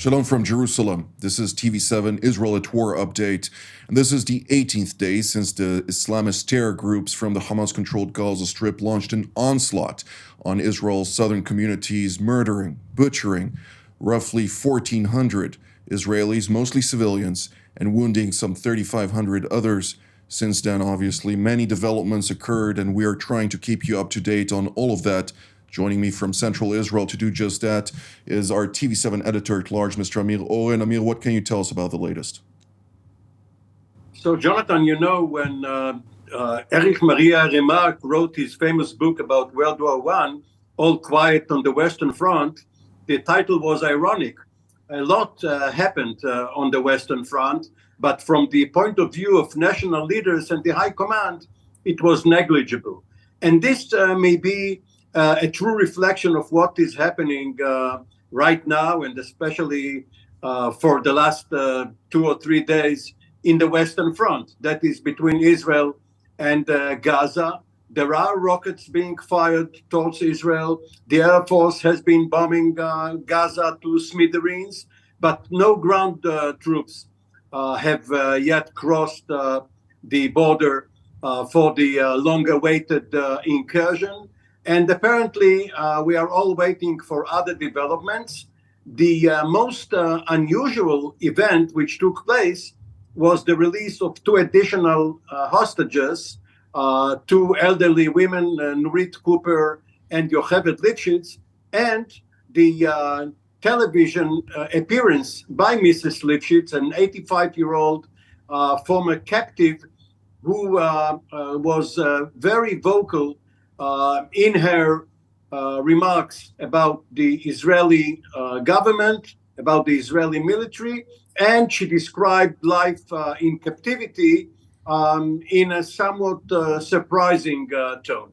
Shalom from Jerusalem. This is TV7 Israel at War update, and this is the 18th day since the Islamist terror groups from the Hamas-controlled Gaza Strip launched an onslaught on Israel's southern communities, murdering, butchering roughly 1,400 Israelis, mostly civilians, and wounding some 3,500 others. Since then, obviously, many developments occurred, and we are trying to keep you up to date on all of that. Joining me from Central Israel to do just that is our TV7 editor-at-large, Mr. Amir Oren. Amir, what can you tell us about the latest? So, Jonathan, you know, when Erich Maria Remarque wrote his famous book about World War I, All Quiet on the Western Front, the title was ironic. A lot happened on the Western Front, but from the point of view of national leaders and the High Command, it was negligible. And this may be a true reflection of what is happening right now, and especially for the last 2 or 3 days in the Western Front, that is between Israel and Gaza. There are rockets being fired towards Israel. The Air Force has been bombing Gaza to smithereens, but no ground troops have yet crossed the border for the long-awaited incursion. And apparently, we are all waiting for other developments. The most unusual event which took place was the release of 2 additional hostages, 2 elderly women, Nurit Cooper and Yocheved Lifshitz, and the television appearance by Mrs. Lifshitz, an 85-year-old former captive who was very vocal in her remarks about the Israeli government, about the Israeli military, and she described life in captivity in a somewhat surprising tone.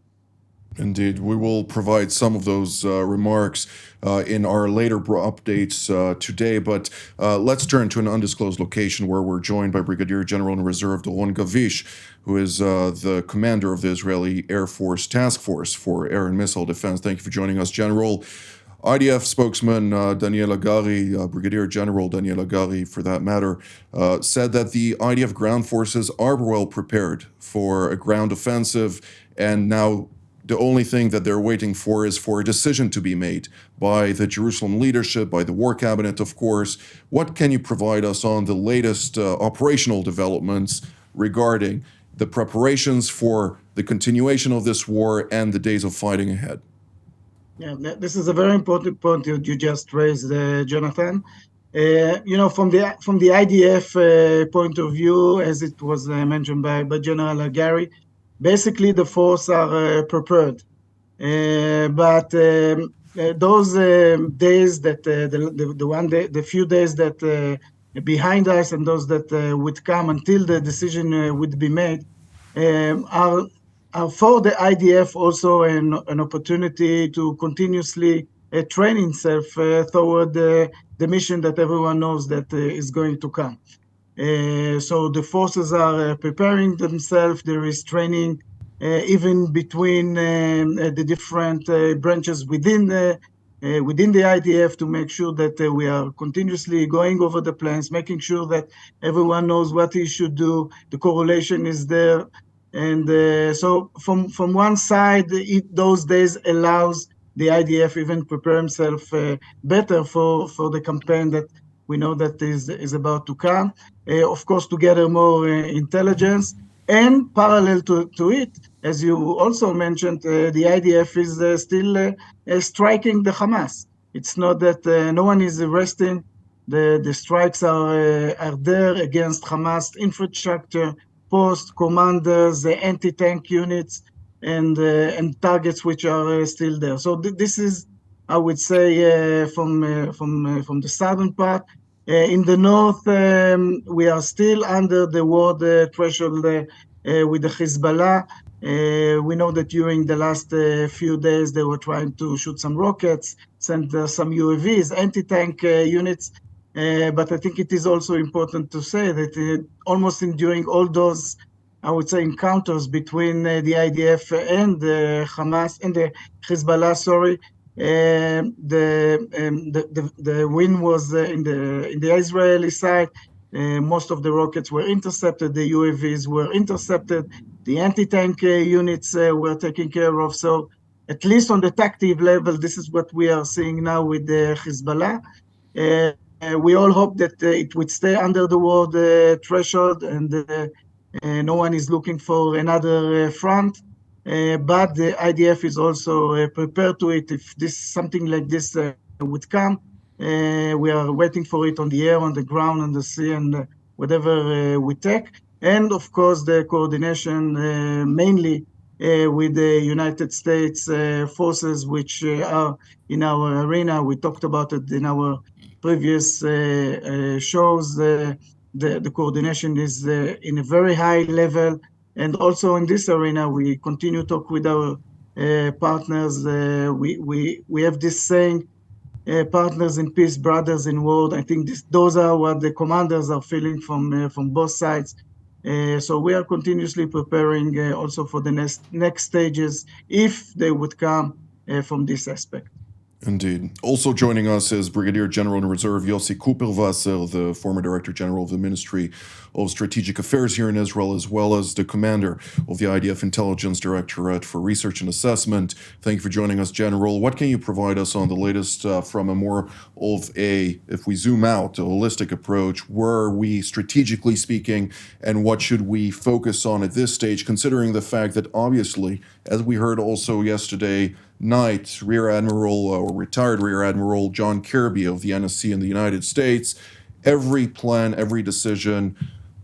Indeed, we will provide some of those remarks in our later updates today, but let's turn to an undisclosed location where we're joined by Brigadier General in Reserve Doron Gavish, who is the commander of the Israeli Air Force Task Force for Air and Missile Defense. Thank you for joining us, General. IDF spokesman Daniel Hagari, Brigadier General Daniel Hagari, for that matter, said that the IDF ground forces are well prepared for a ground offensive, and now the only thing that they're waiting for is for a decision to be made by the Jerusalem leadership, by the War Cabinet, of course. What can you provide us on the latest operational developments regarding the preparations for the continuation of this war and the days of fighting ahead? Yeah, this is a very important point you just raised, Jonathan. You know, from the IDF point of view, as it was mentioned by General Hagari, basically the force are prepared. But those days that the few days that behind us and those that would come until the decision would be made are for the IDF also an opportunity to continuously train itself toward the mission that everyone knows that is going to come. So the forces are preparing themselves. There is training even between the different branches within the IDF to make sure that we are continuously going over the plans, making sure that everyone knows what he should do. The correlation is there. And so from one side, those days allows the IDF even prepare himself better for the campaign that we know that is about to come. Of course, to gather more intelligence, and parallel to it, as you also mentioned, the IDF is still striking the Hamas. It's not that no one is resting. The strikes are there against Hamas infrastructure, post commanders, anti-tank units, and targets which are still there. So this is, I would say, from the southern part. In the north, we are still under the war threshold with the Hezbollah. We know that during the last few days, they were trying to shoot some rockets, send some UAVs, anti-tank units. But I think it is also important to say that almost during all those, I would say, encounters between the IDF and the Hamas and the Hezbollah, The win was in the Israeli side. Most of the rockets were intercepted. The UAVs were intercepted. The anti-tank units were taken care of. So at least on the tactical level, this is what we are seeing now with the Hezbollah. We all hope that it would stay under the war threshold, and no one is looking for another front. But the IDF is also prepared to it if something like this would come. We are waiting for it on the air, on the ground, on the sea, and whatever we take. And of course, the coordination mainly with the United States forces, which are in our arena. We talked about it in our previous shows. The coordination is in a very high level. And also in this arena, we continue to talk with our partners. We have this saying, partners in peace, brothers in war. I think those are what the commanders are feeling from both sides. So we are continuously preparing also for the next stages, if they would come from this aspect. Indeed. Also joining us is Brigadier General in Reserve Yossi Kupelwasser, the former Director General of the Ministry of Strategic Affairs here in Israel, as well as the Commander of the IDF Intelligence Directorate for Research and Assessment. Thank you for joining us, General. What can you provide us on the latest from a more of a, if we zoom out, a holistic approach? Where are we strategically speaking, and what should we focus on at this stage, considering the fact that obviously, as we heard also yesterday night, Rear Admiral or retired Rear Admiral John Kirby of the NSC in the United States, every plan, every decision,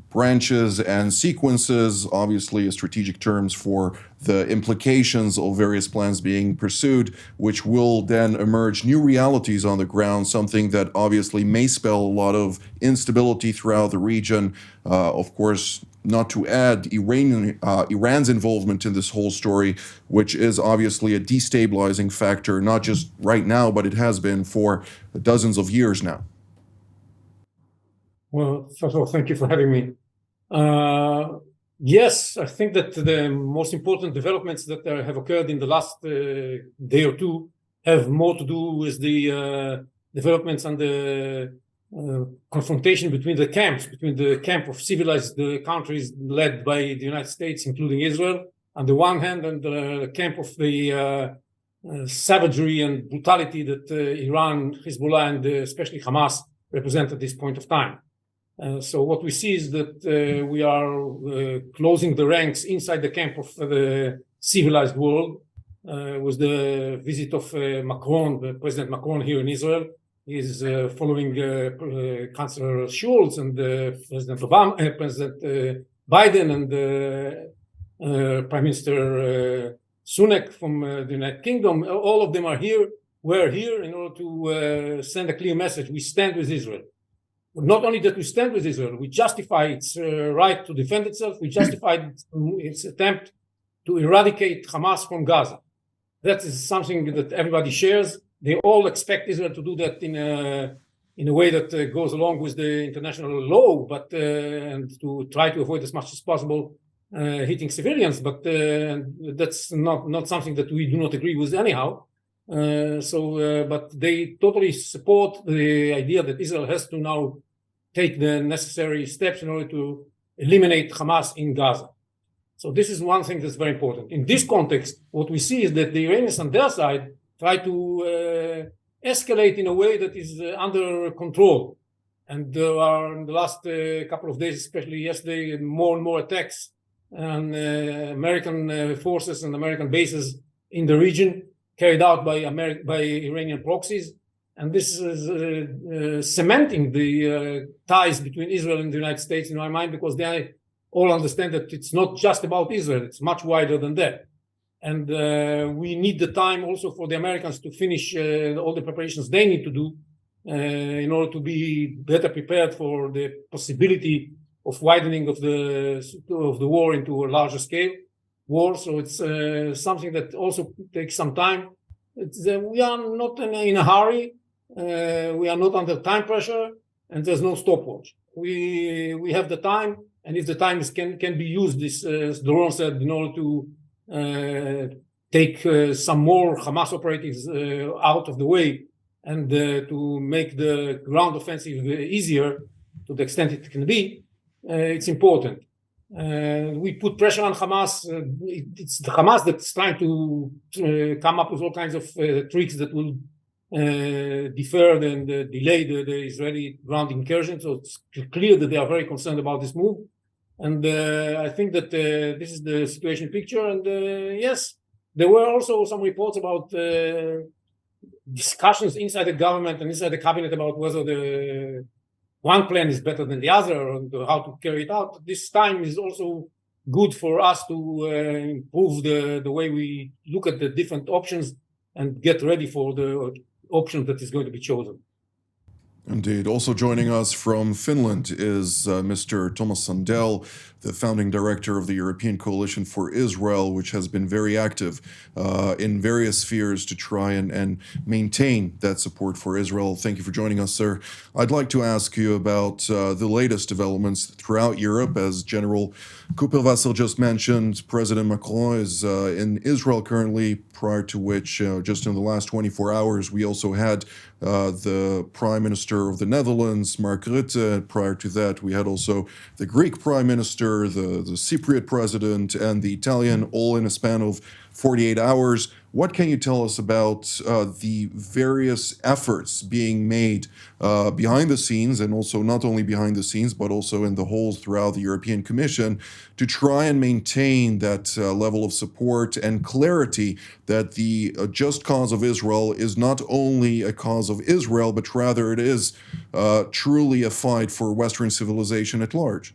branches and sequences, obviously strategic terms for the implications of various plans being pursued, which will then emerge new realities on the ground, something that obviously may spell a lot of instability throughout the region. Of course, not to add Iran's involvement in this whole story, which is obviously a destabilizing factor, not just right now, but it has been for dozens of years now. Well, first of all, thank you for having me. Yes, I think that the most important developments that have occurred in the last day or two have more to do with the developments and the confrontation between the camps, between the camp of civilized countries led by the United States, including Israel, on the one hand, and the camp of the savagery and brutality that Iran, Hezbollah, and especially Hamas represent at this point of time. So what we see is that we are closing the ranks inside the camp of the civilized world with the visit of President Macron here in Israel. He is following Chancellor Scholz and President Biden and Prime Minister Sunak from the United Kingdom. All of them are here. We're here in order to send a clear message. We stand with Israel. Not only that we stand with Israel, we justify its right to defend itself. We justify its attempt to eradicate Hamas from Gaza. That is something that everybody shares. They all expect Israel to do that in a way that goes along with the international law, but and to try to avoid as much as possible hitting civilians. But that's not something that we do not agree with anyhow. But they totally support the idea that Israel has to now take the necessary steps in order to eliminate Hamas in Gaza. So this is one thing that's very important. In this context, what we see is that the Iranians on their side try to escalate in a way that is under control. And there are, in the last couple of days, especially yesterday, more and more attacks on American forces and American bases in the region carried out by Iranian proxies. And this is cementing the ties between Israel and the United States in my mind, because they all understand that it's not just about Israel, it's much wider than that. And we need the time also for the Americans to finish all the preparations they need to do in order to be better prepared for the possibility of widening of the war into a larger scale war. So it's something that also takes some time. We are not in a hurry. We are not under time pressure, and there's no stopwatch. We have the time, and if the time can be used, this, as Doron said, in order to take some more Hamas operatives out of the way and to make the ground offensive easier to the extent it can be, it's important. We put pressure on Hamas. It's the Hamas that's trying to come up with all kinds of tricks that will defer and delay the Israeli ground incursion. So it's clear that they are very concerned about this move. And I think that this is the situation picture. And yes, there were also some reports about discussions inside the government and inside the cabinet about whether the one plan is better than the other and how to carry it out. This time is also good for us to improve the way we look at the different options and get ready for the option that is going to be chosen. Indeed. Also joining us from Finland is Mr. Thomas Sandell, the founding director of the European Coalition for Israel, which has been very active in various spheres to try and maintain that support for Israel. Thank you for joining us, sir. I'd like to ask you about the latest developments throughout Europe. As General Cooper-Vassel just mentioned, President Macron is in Israel currently, prior to which, just in the last 24 hours, we also had the Prime Minister of the Netherlands, Mark Rutte. Prior to that, we had also the Greek Prime Minister, the Cypriot President, and the Italian, all in a span of 48 hours. What can you tell us about the various efforts being made behind the scenes, and also not only behind the scenes, but also in the halls throughout the European Commission, to try and maintain that level of support and clarity that the just cause of Israel is not only a cause of Israel, but rather it is truly a fight for Western civilization at large?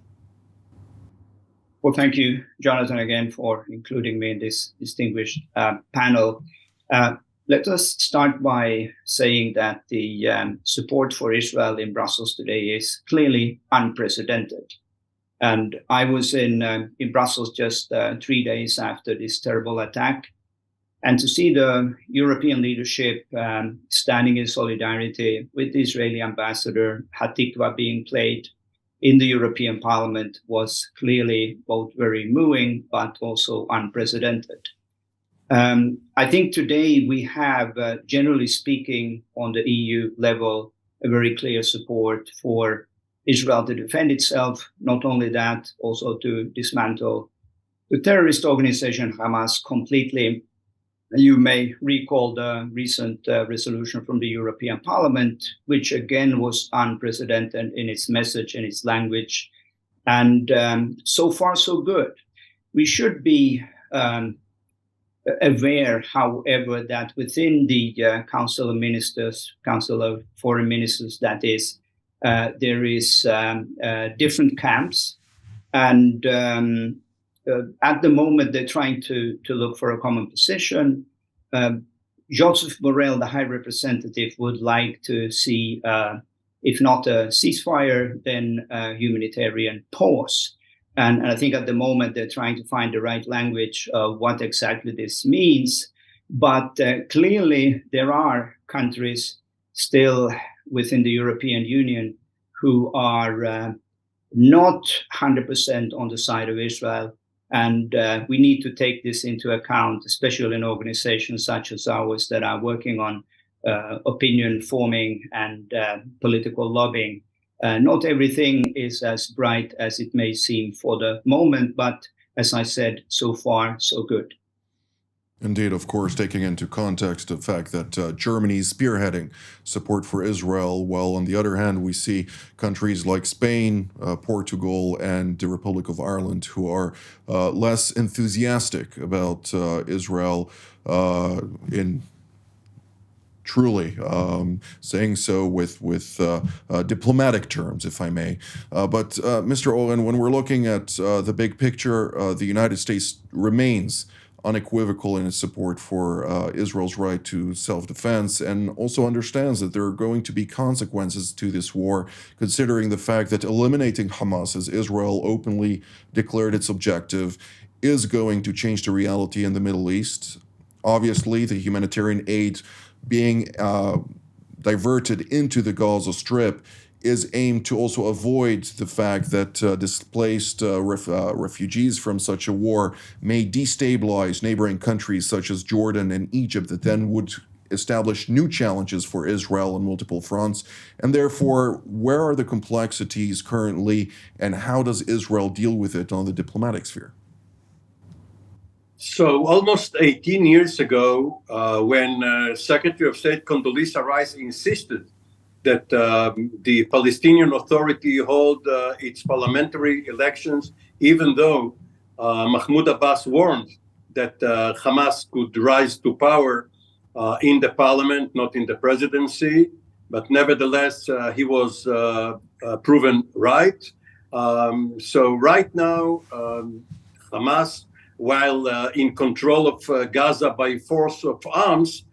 Well, thank you, Jonathan, again for including me in this distinguished panel. Let us start by saying that the support for Israel in Brussels today is clearly unprecedented. And I was in Brussels just 3 days after this terrible attack. And to see the European leadership standing in solidarity with the Israeli ambassador, Hatikva being played in the European Parliament was clearly both very moving, but also unprecedented. I think today we have, generally speaking, on the EU level, a very clear support for Israel to defend itself. Not only that, also to dismantle the terrorist organization Hamas completely. You may recall the recent resolution from the European Parliament, which again was unprecedented in its message and its language. And so far, so good. We should be aware, however, that within the Council of Ministers, Council of Foreign Ministers, that is, there is different camps. And at the moment, they're trying to look for a common position. Joseph Borrell, the High Representative, would like to see, if not a ceasefire, then a humanitarian pause. And I think at the moment, they're trying to find the right language of what exactly this means. But clearly, there are countries still within the European Union who are not 100% on the side of Israel. And we need to take this into account, especially in organizations such as ours that are working on opinion forming and political lobbying. Not everything is as bright as it may seem for the moment, but as I said, so far, so good. Indeed, of course, taking into context the fact that Germany is spearheading support for Israel, while on the other hand, we see countries like Spain, Portugal, and the Republic of Ireland who are less enthusiastic about Israel in truly saying so with diplomatic terms, if I may. But Mr. Oren, when we're looking at the big picture, the United States remains unequivocal in its support for Israel's right to self-defense, and also understands that there are going to be consequences to this war, considering the fact that eliminating Hamas, as Israel openly declared its objective, is going to change the reality in the Middle East. Obviously, the humanitarian aid being diverted into the Gaza Strip is aimed to also avoid the fact that displaced refugees from such a war may destabilize neighboring countries such as Jordan and Egypt, that then would establish new challenges for Israel on multiple fronts. And therefore, where are the complexities currently, and how does Israel deal with it on the diplomatic sphere? So almost 18 years ago, when Secretary of State Condoleezza Rice insisted that the Palestinian Authority hold its parliamentary elections, even though Mahmoud Abbas warned that Hamas could rise to power in the parliament, not in the presidency, but nevertheless, he was proven right. So right now, Hamas, while in control of Gaza by force of arms,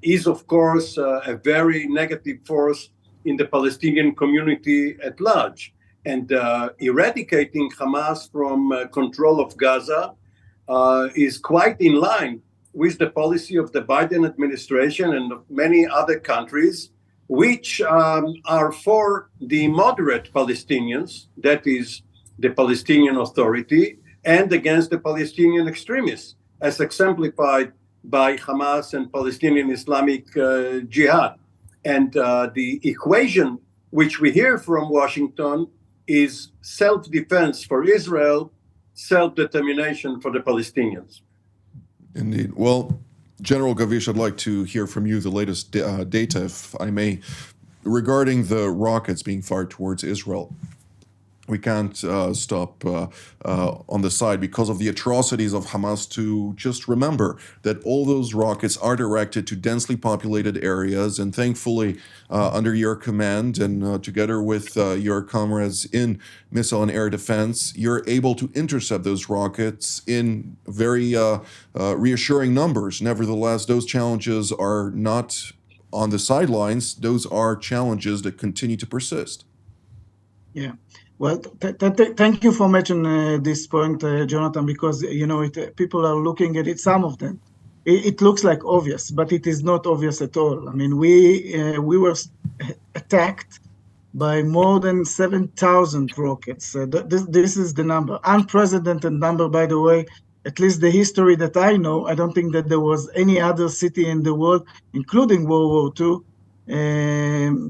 is of course a very negative force in the Palestinian community at large. And eradicating Hamas from control of Gaza is quite in line with the policy of the Biden administration and of many other countries, which are for the moderate Palestinians, that is the Palestinian Authority, and against the Palestinian extremists, as exemplified by Hamas and Palestinian Islamic Jihad. And the equation which we hear from Washington is self-defense for Israel, self-determination for the Palestinians. Indeed. Well, General Gavish, I'd like to hear from you the latest data, if I may, regarding the rockets being fired towards Israel. We can't stop on the side because of the atrocities of Hamas to just remember that all those rockets are directed to densely populated areas. And thankfully, under your command and together with your comrades in missile and air defense, you're able to intercept those rockets in very reassuring numbers. Nevertheless, those challenges are not on the sidelines. Those are challenges that continue to persist. Yeah. Well, thank you for mentioning this point, Jonathan, because people are looking at it. Some of them, it looks like obvious, but it is not obvious at all. I mean, we were attacked by more than 7,000 rockets. This is the number, unprecedented number, by the way. At least the history that I know, I don't think that there was any other city in the world, including World War II,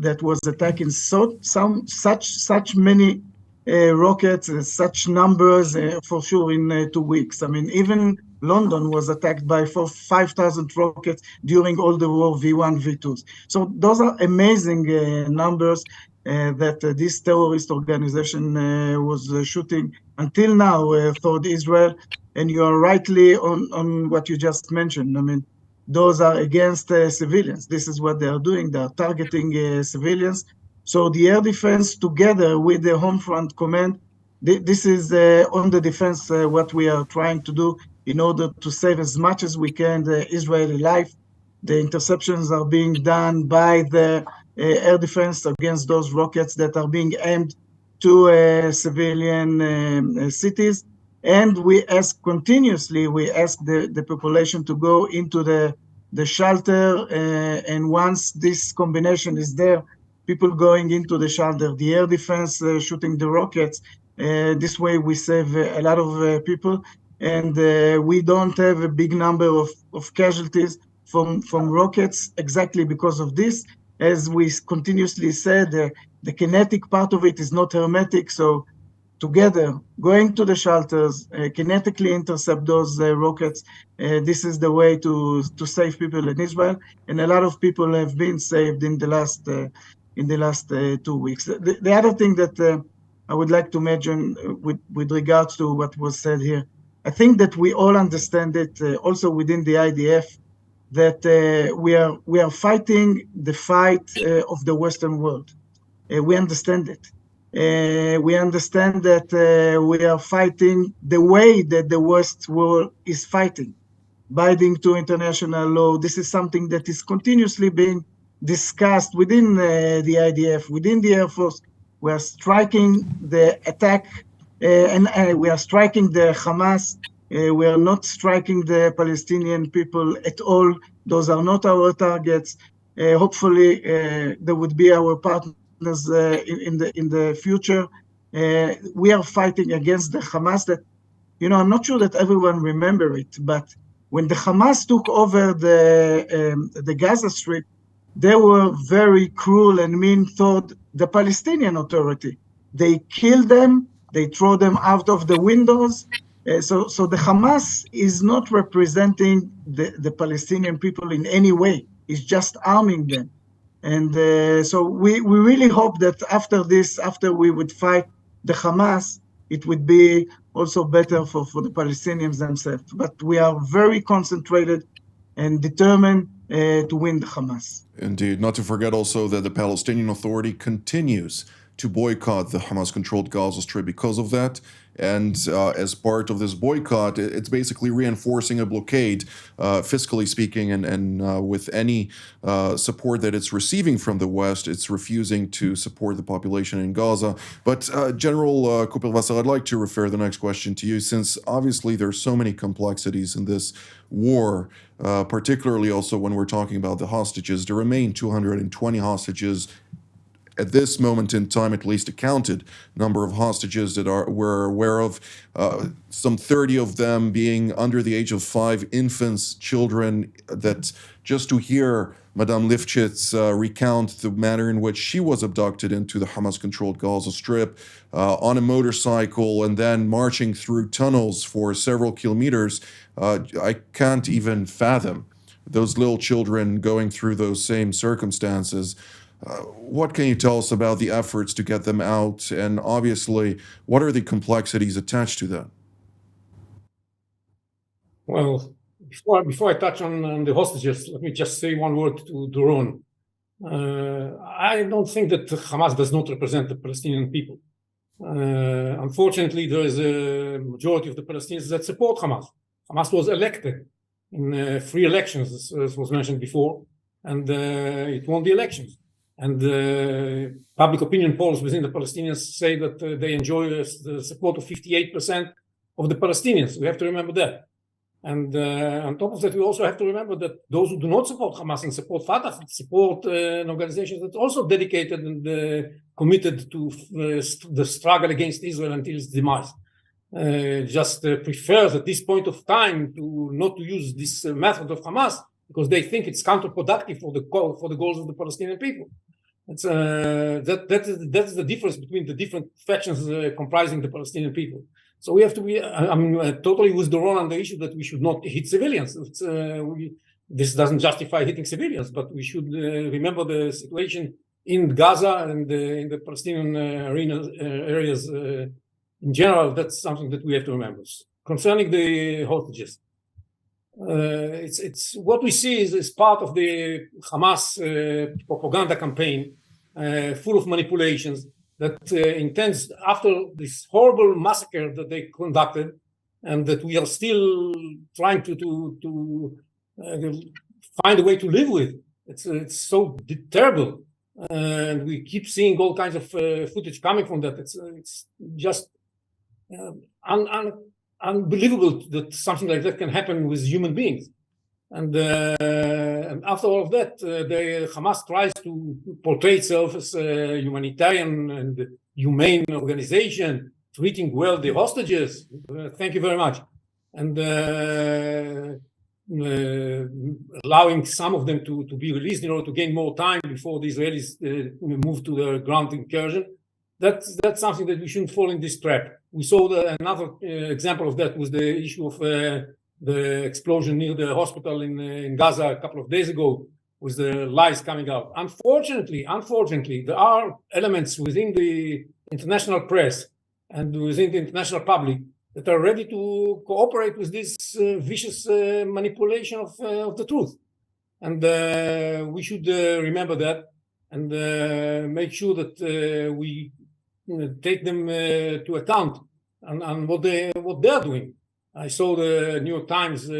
that was attacking such many rockets, such numbers for sure in 2 weeks. I mean, even London was attacked by 5,000 rockets during all the war, V1, V2s. So those are amazing numbers that this terrorist organization was shooting until now toward Israel. And you are rightly on what you just mentioned. I mean, those are against civilians. This is what they are doing. They are targeting civilians. So the air defense, together with the home front command, this is on the defense what we are trying to do in order to save as much as we can the Israeli life. The interceptions are being done by the air defense against those rockets that are being aimed to civilian cities. And we ask continuously, the population to go into the shelter. And once this combination is there, people going into the shelter, the air defense shooting the rockets. This way we save a lot of people. And we don't have a big number of casualties from rockets exactly because of this. As we continuously said, the kinetic part of it is not hermetic. So together, going to the shelters, kinetically intercept those rockets. This is the way to save people in Israel. And a lot of people have been saved in the last 2 weeks. The other thing that I would like to mention with regards to what was said here, I think that we all understand it also within the IDF that we are fighting the fight of the Western world. We understand it. We understand that we are fighting the way that the West world is fighting, abiding to international law. This is something that is continuously being discussed within the IDF, within the Air Force. We are striking the attack and we are striking the Hamas. We are not striking the Palestinian people at all. Those are not our targets. Hopefully, there would be our partner in the future. We are fighting against the Hamas that, I'm not sure that everyone remember it, but when the Hamas took over the Gaza Strip, they were very cruel and mean toward the Palestinian Authority. They killed them, they throw them out of the windows. So the Hamas is not representing the Palestinian people in any way. It's just arming them. And so we really hope that after we would fight the Hamas, it would be also better for the Palestinians themselves. But we are very concentrated and determined to win the Hamas. Indeed. Not to forget also that the Palestinian Authority continues to boycott the Hamas-controlled Gaza Strip because of that. And as part of this boycott, it's basically reinforcing a blockade, fiscally speaking, and with any support that it's receiving from the West, it's refusing to support the population in Gaza. But General Kupelwasser, I'd like to refer the next question to you, since obviously there's so many complexities in this war, particularly also when we're talking about the hostages. There remain 220 hostages at this moment in time, at least accounted number of hostages that we're aware of, some 30 of them being under the age of 5, infants, children, that just to hear Madame Lifshitz recount the manner in which she was abducted into the Hamas-controlled Gaza Strip on a motorcycle and then marching through tunnels for several kilometers, I can't even fathom those little children going through those same circumstances. What can you tell us about the efforts to get them out? And obviously, what are the complexities attached to that? Well, before I touch on the hostages, let me just say one word to Doron. I don't think that Hamas does not represent the Palestinian people. Unfortunately, there is a majority of the Palestinians that support Hamas. Hamas was elected in free elections, as was mentioned before, and it won the elections. And public opinion polls within the Palestinians say that they enjoy the support of 58% of the Palestinians. We have to remember that. And on top of that, we also have to remember that those who do not support Hamas and support Fatah support an organization that's also dedicated and committed to the struggle against Israel until its demise. Just prefers at this point of time to not to use this method of Hamas because they think it's counterproductive for the goals of the Palestinian people. It's that's the difference between the different factions comprising the Palestinian people. So we have to be. I'm totally with Doron on the issue that we should not hit civilians. This doesn't justify hitting civilians, but we should remember the situation in Gaza and in the Palestinian areas in general. That's something that we have to remember. Concerning the hostages, it's what we see is part of the Hamas propaganda campaign, full of manipulations that intends, after this horrible massacre that they conducted, and that we are still trying to find a way to live with. It's so terrible, and we keep seeing all kinds of footage coming from that. It's just unbelievable that something like that can happen with human beings. And after all of that, the Hamas tries to portray itself as a humanitarian and humane organization, treating well the hostages. Thank you very much. And allowing some of them to be released in order to gain more time before the Israelis move to the ground incursion. That's something that we shouldn't fall in this trap. We saw another example of that was the issue of the explosion near the hospital in Gaza a couple of days ago, with the lies coming out. Unfortunately, there are elements within the international press and within the international public that are ready to cooperate with this vicious manipulation of the truth. And we should remember that and make sure that we take them to account on what they are doing. I saw the New York Times,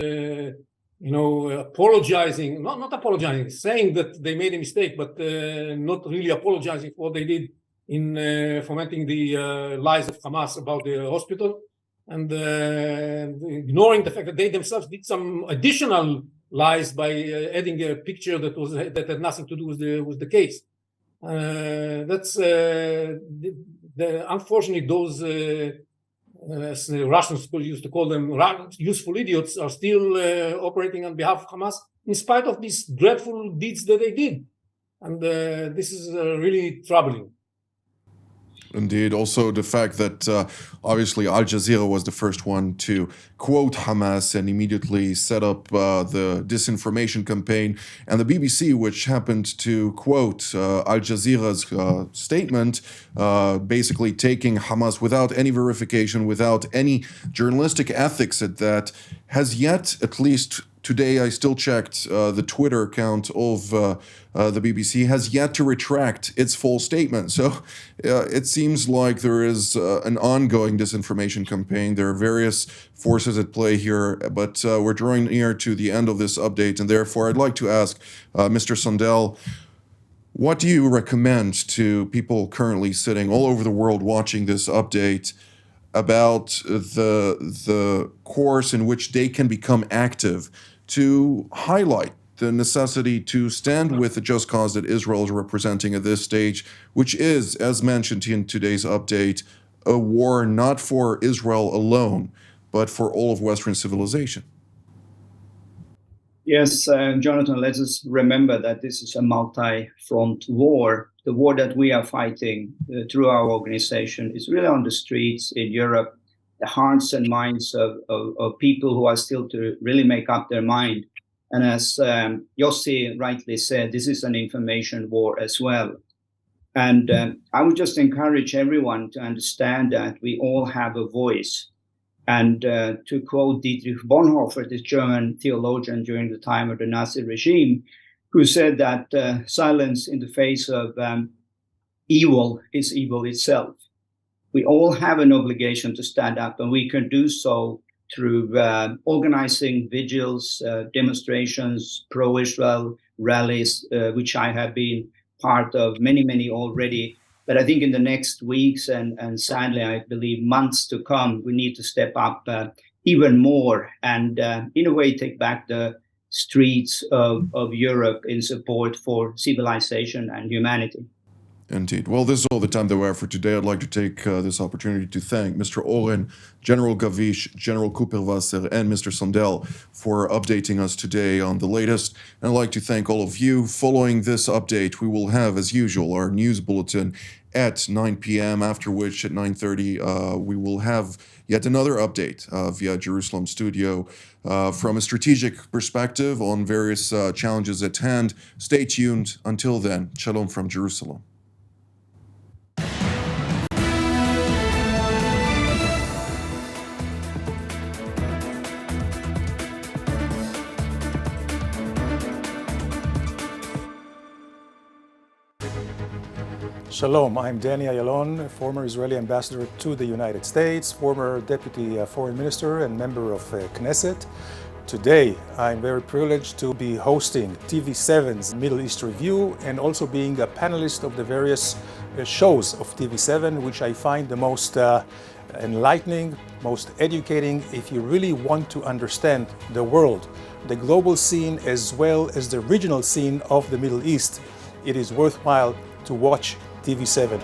apologizing, not apologizing, saying that they made a mistake, but not really apologizing for what they did in fomenting the lies of Hamas about the hospital, and ignoring the fact that they themselves did some additional lies by adding a picture that had nothing to do with the case. That's unfortunately those as the Russians used to call them useful idiots are still operating on behalf of Hamas in spite of these dreadful deeds that they did, and this is really troubling. Indeed. Also, the fact that obviously Al Jazeera was the first one to quote Hamas and immediately set up the disinformation campaign, and the BBC, which happened to quote Al Jazeera's statement, basically taking Hamas without any verification, without any journalistic ethics at that, has yet, at least today, I still checked the Twitter account of the BBC, has yet to retract its full statement. So it seems like there is an ongoing disinformation campaign. There are various forces at play here, but we're drawing near to the end of this update, and therefore I'd like to ask Mr. Sandel, what do you recommend to people currently sitting all over the world watching this update about the course in which they can become active to highlight the necessity to stand with the just cause that Israel is representing at this stage, which is, as mentioned in today's update, a war not for Israel alone, but for all of Western civilization? Yes, Jonathan, let us remember that this is a multi-front war. The war that we are fighting through our organization is really on the streets in Europe, the hearts and minds of people who are still to really make up their mind. And as Yossi rightly said, this is an information war as well. And I would just encourage everyone to understand that we all have a voice. And to quote Dietrich Bonhoeffer, this German theologian during the time of the Nazi regime, who said that silence in the face of evil is evil itself. We all have an obligation to stand up, and we can do so through organizing vigils, demonstrations, pro-Israel rallies, which I have been part of many already. But I think in the next weeks and sadly, I believe months to come, we need to step up even more and in a way take back the streets of Europe in support for civilization and humanity. Indeed. Well, this is all the time that we have for today. I'd like to take this opportunity to thank Mr. Oren, General Gavish, General Cooperwasser, and Mr. Sandel for updating us today on the latest. And I'd like to thank all of you. Following this update, we will have, as usual, our news bulletin at 9 p.m., after which at 9:30 we will have yet another update via Jerusalem studio from a strategic perspective on various challenges at hand. Stay tuned. Until then, shalom from Jerusalem. Shalom, I'm Danny Ayalon, former Israeli ambassador to the United States, former deputy foreign minister and member of Knesset. Today, I'm very privileged to be hosting TV7's Middle East Review and also being a panelist of the various shows of TV7, which I find the most enlightening, most educating if you really want to understand the world, the global scene as well as the regional scene of the Middle East. It is worthwhile to watch TV7.